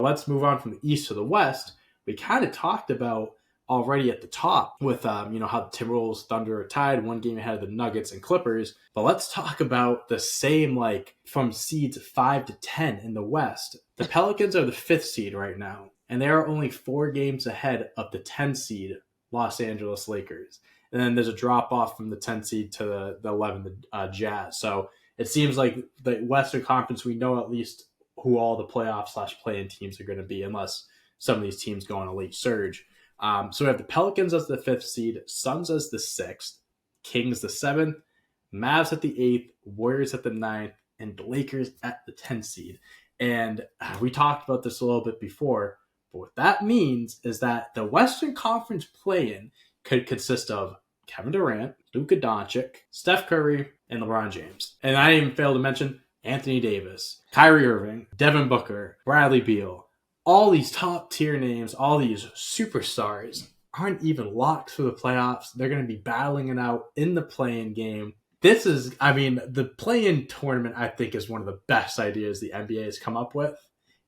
Let's move on from the East to the West. We kind of talked about already at the top with how the Timberwolves, Thunder are tied, one game ahead of the Nuggets and Clippers. But let's talk about the same, like from seeds 5 to 10 in the West. The Pelicans are the 5th seed right now, and they are only 4 games ahead of the 10 seed Los Angeles Lakers. And then there's a drop off from the 10 seed to the 11, Jazz. So it seems like the Western Conference, we know at least who all the playoff/play-in teams are going to be, unless some of these teams go on a late surge. So we have the Pelicans as the 5th seed, Suns as the 6th, Kings the 7th, Mavs at the 8th, Warriors at the 9th, and the Lakers at the 10th seed. And we talked about this a little bit before, but what that means is that the Western Conference play-in could consist of Kevin Durant, Luka Doncic, Steph Curry, and LeBron James. And I didn't even fail to mention Anthony Davis, Kyrie Irving, Devin Booker, Bradley Beal. All these top tier names, all these superstars aren't even locked for the playoffs. They're going to be battling it out in the play-in game. This is, the play-in tournament, I think, is one of the best ideas the NBA has come up with.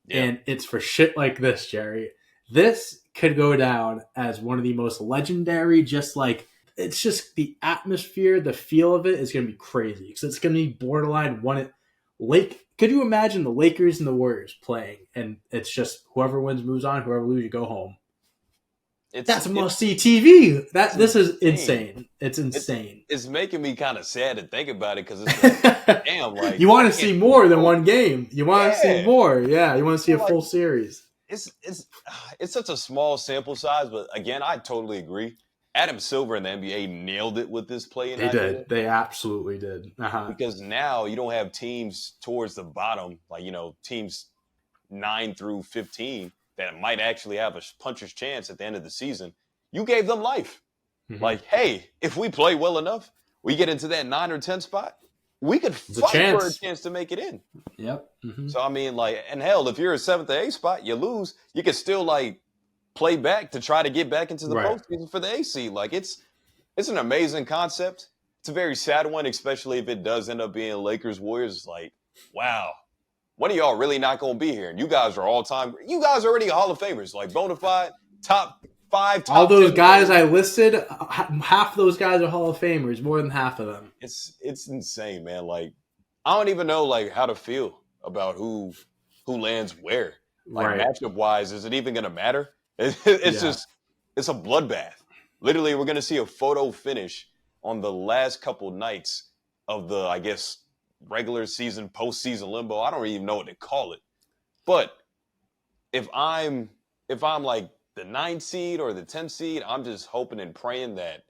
Yeah. And it's for shit like this, Jerry. This could go down as one of the most legendary, it's just the atmosphere, the feel of it is going to be crazy. Because it's going to be borderline could you imagine the Lakers and the Warriors playing, and it's just whoever wins moves on, whoever loses, you go home? That's must-see TV. This is insane. It's insane. It's making me kind of sad to think about it because it's like, damn, like you want to see more than one game. You want to see more. Yeah, you want to see a full series. It's such a small sample size, but again, I totally agree. Adam Silver and the NBA nailed it with this play-in. They did. They absolutely did. Because now you don't have teams towards the bottom, teams 9 through 15 that might actually have a puncher's chance at the end of the season. You gave them life. Mm-hmm. Like, hey, if we play well enough, we get into that 9 or 10 spot, we could fight for a chance to make it in. Yep. Mm-hmm. So, and hell, if you're a 7th or 8th spot, you lose, you can still, play back to try to get back into the postseason for the AC. It's an amazing concept. It's a very sad one, especially if it does end up being Lakers Warriors. It's like, wow, one of y'all really not going to be here. And you guys are all-time. You guys are already Hall of Famers, bona fide, top 5, top all those 10 guys players. I listed, half of those guys are Hall of Famers, more than half of them. It's insane, man. I don't even know how to feel about who lands where. Matchup-wise, is it even going to matter? It's a bloodbath. Literally, we're going to see a photo finish on the last couple nights of the, I guess, regular season, postseason limbo. I don't even know what to call it. But if I'm like the 9th seed or the 10th seed, I'm just hoping and praying that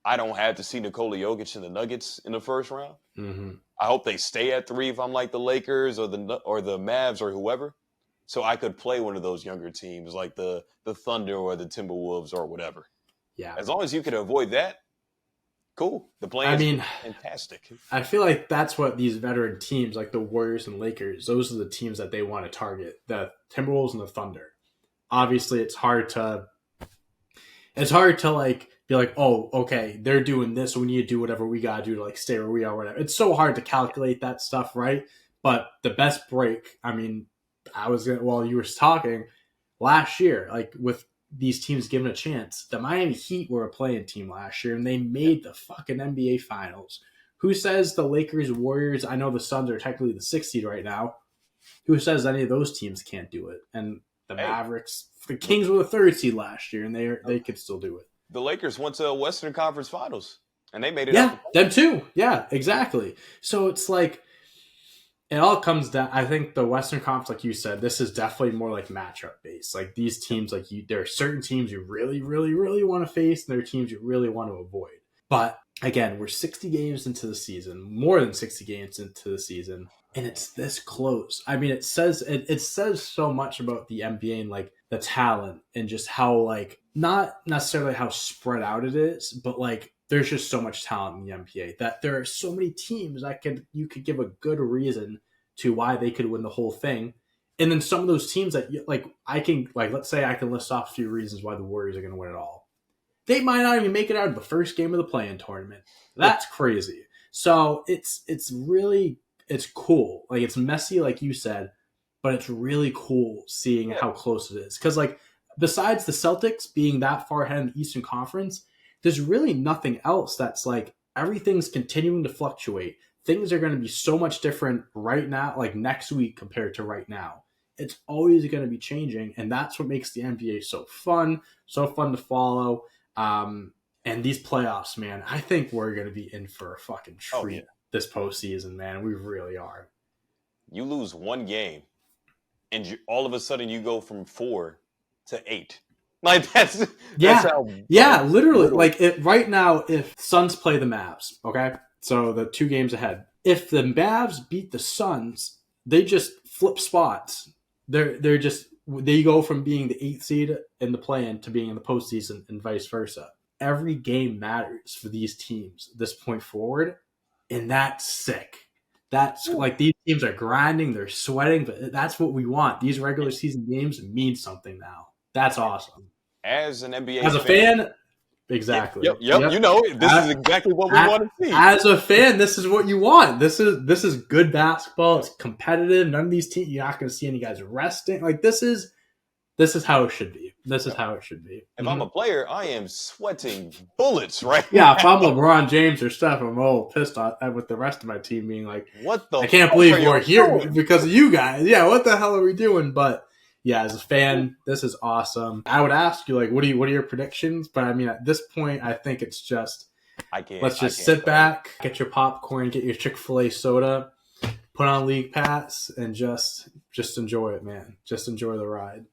I don't have to see Nikola Jokic and the Nuggets in the first round. Mm-hmm. I hope they stay at 3 if I'm like the Lakers or the Mavs or whoever. So I could play one of those younger teams like the Thunder or the Timberwolves or whatever. Yeah. As long as you could avoid that, cool. The play is fantastic. I feel like that's what these veteran teams like the Warriors and Lakers, those are the teams that they want to target. The Timberwolves and the Thunder. Obviously, it's hard to be like, oh, okay, they're doing this, so we need to do whatever we got to do to stay where we are, whatever. It's so hard to calculate that stuff, right? But the best break, while you were talking last year, with these teams given a chance, the Miami Heat were a play-in team last year, and they made the fucking NBA Finals. Who says the Lakers, Warriors, I know the Suns are technically the 6th seed right now. Who says any of those teams can't do it? And the Mavericks, the Kings were the 3rd seed last year, and they could still do it. The Lakers went to Western Conference Finals, and they made it up. Yeah, them too. Yeah, exactly. So it's it all comes down. I think the Western Conference, like you said, this is definitely more matchup based. These teams, there are certain teams you really, really, really want to face, and there are teams you really want to avoid. But again, we're 60 games into the season, more than 60 games into the season, and it's this close. It says so much about the NBA and the talent and just how not necessarily how spread out it is, but there's just so much talent in the NBA that there are so many teams you could give a good reason to why they could win the whole thing. And then some of those teams that let's say I can list off a few reasons why the Warriors are going to win it all. They might not even make it out of the first game of the play-in tournament. That's crazy. So it's cool. It's messy, like you said, but it's really cool seeing how close it is. Because, like, besides the Celtics being that far ahead in the Eastern Conference, there's really nothing else that's like everything's continuing to fluctuate. Things are going to be so much different right now, like next week compared to right now. It's always going to be changing, and that's what makes the NBA so fun to follow. And these playoffs, man, I think we're going to be in for a fucking treat this postseason, man. We really are. You lose one game, and all of a sudden you go from 4 to 8. Like that's how literally. Like right now, if Suns play the Mavs, okay, so the 2 games ahead. If the Mavs beat the Suns, they just flip spots. They go from being the 8th seed in the play-in to being in the postseason, and vice versa. Every game matters for these teams this point forward, and that's sick. That's like these teams are grinding, they're sweating, but that's what we want. These regular season games mean something now. That's awesome. As an NBA as a fan, exactly. Yep. You know, this is exactly what we want to see. As a fan, this is what you want. This is good basketball. It's competitive. None of these teams, you're not going to see any guys resting. Like this is how it should be. This is how it should be. If I'm a player, I am sweating bullets, right? Yeah, if I'm LeBron James or Steph, I'm all pissed with the rest of my team being like, "What the? I can't believe we're here because of you guys." Yeah, what the hell are we doing? But yeah, as a fan, this is awesome. I would ask you, like, what are your predictions? But I mean, at this point, I think it's just let's just sit back, get your popcorn, get your Chick-fil-A soda, put on League Pass, and just enjoy it, man. Just enjoy the ride.